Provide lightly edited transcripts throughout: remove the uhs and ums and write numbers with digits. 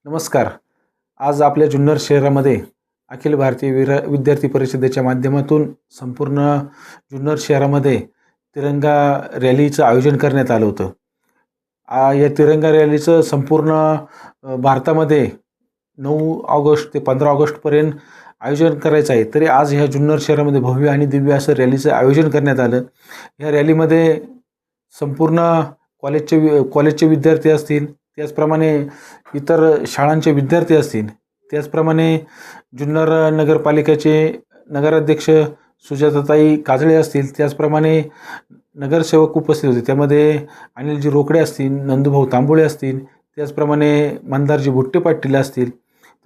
नमस्कार. आज आपल्या जुन्नर शहरामध्ये अखिल भारतीय विद्यार्थी परिषदेच्या माध्यमातून संपूर्ण जुन्नर शहरामध्ये तिरंगा रॅलीचं आयोजन करण्यात आलं होतं. या तिरंगा रॅलीचं संपूर्ण भारतामध्ये 9 ऑगस्ट ते 15 ऑगस्टपर्यंत आयोजन करायचं आहे. तरी आज ह्या जुन्नर शहरामध्ये भव्य आणि दिव्य असं रॅलीचं आयोजन करण्यात आलं. या रॅलीमध्ये संपूर्ण कॉलेजचे विद्यार्थी असतील, त्याचप्रमाणे इतर शाळांचे विद्यार्थी असतील, त्याचप्रमाणे जुन्नर नगरपालिकेचे नगराध्यक्ष सुजाताताई काजळे असतील, त्याचप्रमाणे नगरसेवक उपस्थित होते. त्यामध्ये अनिलजी रोकडे असतील, नंदूभाऊ तांबोळे असतील, त्याचप्रमाणे मंदारजी बुट्टे पाटील असतील,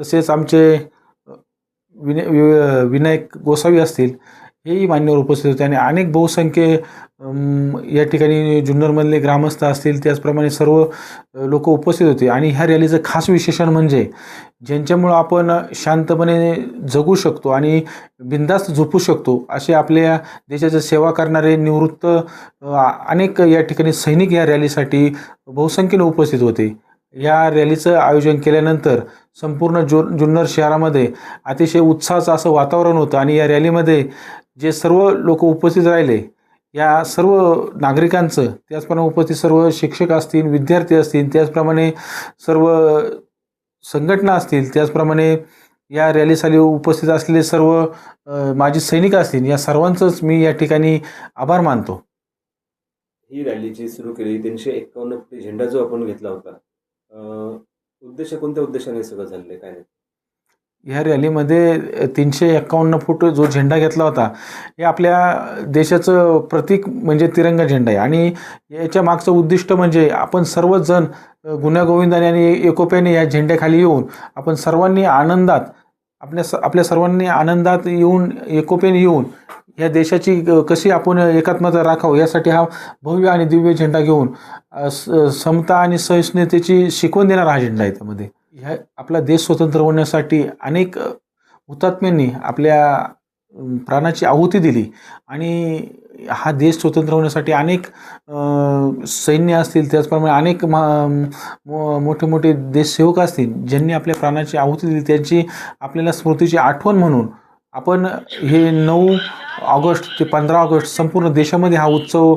तसेच आमचे विनायक गोसावी असतील, हेही मान्यवर उपस्थित होते. आणि अनेक बहुसंख्य या ठिकाणी जुन्नरमधले ग्रामस्थ असतील, त्याचप्रमाणे सर्व लोक उपस्थित होते. आणि ह्या रॅलीचं खास विशेषण म्हणजे ज्यांच्यामुळं आपण शांतपणे जगू शकतो आणि बिनधास्त झोपू शकतो, असे आपल्या देशाची सेवा करणारे निवृत्त अनेक या ठिकाणी सैनिक या रॅलीसाठी बहुसंख्येने उपस्थित होते. या रॅलीचं आयोजन केल्यानंतर संपूर्ण जुन्नर शहरामध्ये अतिशय उत्साहाचं असं वातावरण होतं. आणि या रॅलीमध्ये जे सर्व लोक उपस्थित राहिले, या सर्व नागरिकांचं, त्याचप्रमाणे उपस्थित सर्व शिक्षक असतील, विद्यार्थी असतील, त्याचप्रमाणे सर्व संघटना असतील, त्याचप्रमाणे या रॅलीसाठी उपस्थित असलेले सर्व माजी सैनिक असतील, या सर्वांचंच मी या ठिकाणी आभार मानतो. ही रॅली जी सुरू केली 351 फुटी झेंडा जो आपण घेतला होता, कोणत्या उद्देशाने सगळं झालेलं काय नाही? ह्या रॅलीमध्ये 351 फूट जो झेंडा घेतला होता, हे आपल्या देशाचं प्रतीक म्हणजे तिरंगा झेंडा आहे. आणि याच्या मागचं उद्दिष्ट म्हणजे आपण सर्वच जण गुण्यागोविंदाने आणि एकोप्याने या झेंड्याखाली येऊन आपण सर्वांनी आनंदात आपल्या सर्वांनी आनंदात येऊन, एकोप्याने येऊन या देशाची कशी आपण एकात्मता राखावं, यासाठी हा भव्य आणि दिव्य झेंडा घेऊन समता आणि सहिष्णुतेची शिकवण देणारा हा झेंडा आहे. त्यामध्ये आपला देश स्वतंत्र होण्यासाठी अनेक हुतात्म्यांनी आपल्या प्राणाची आहुती दिली. आणि हा देश स्वतंत्र होण्यासाठी अनेक सैन्य असतील, त्याचप्रमाणे अनेक मोठे मोठे देशसेवक असतील, ज्यांनी आपल्या प्राणाची आहुती दिली. त्यांची आपल्याला स्मृतीची आठवण म्हणून आपण हे 9 ऑगस्ट ते 15 ऑगस्ट संपूर्ण देशामध्ये हा उत्सव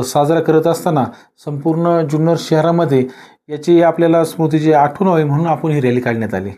साजरा करत असताना संपूर्ण जुन्नर शहरामध्ये याची आपल्याला स्मृतीची आठवण व्हावी म्हणून आपण ही रॅली काढण्यात आली.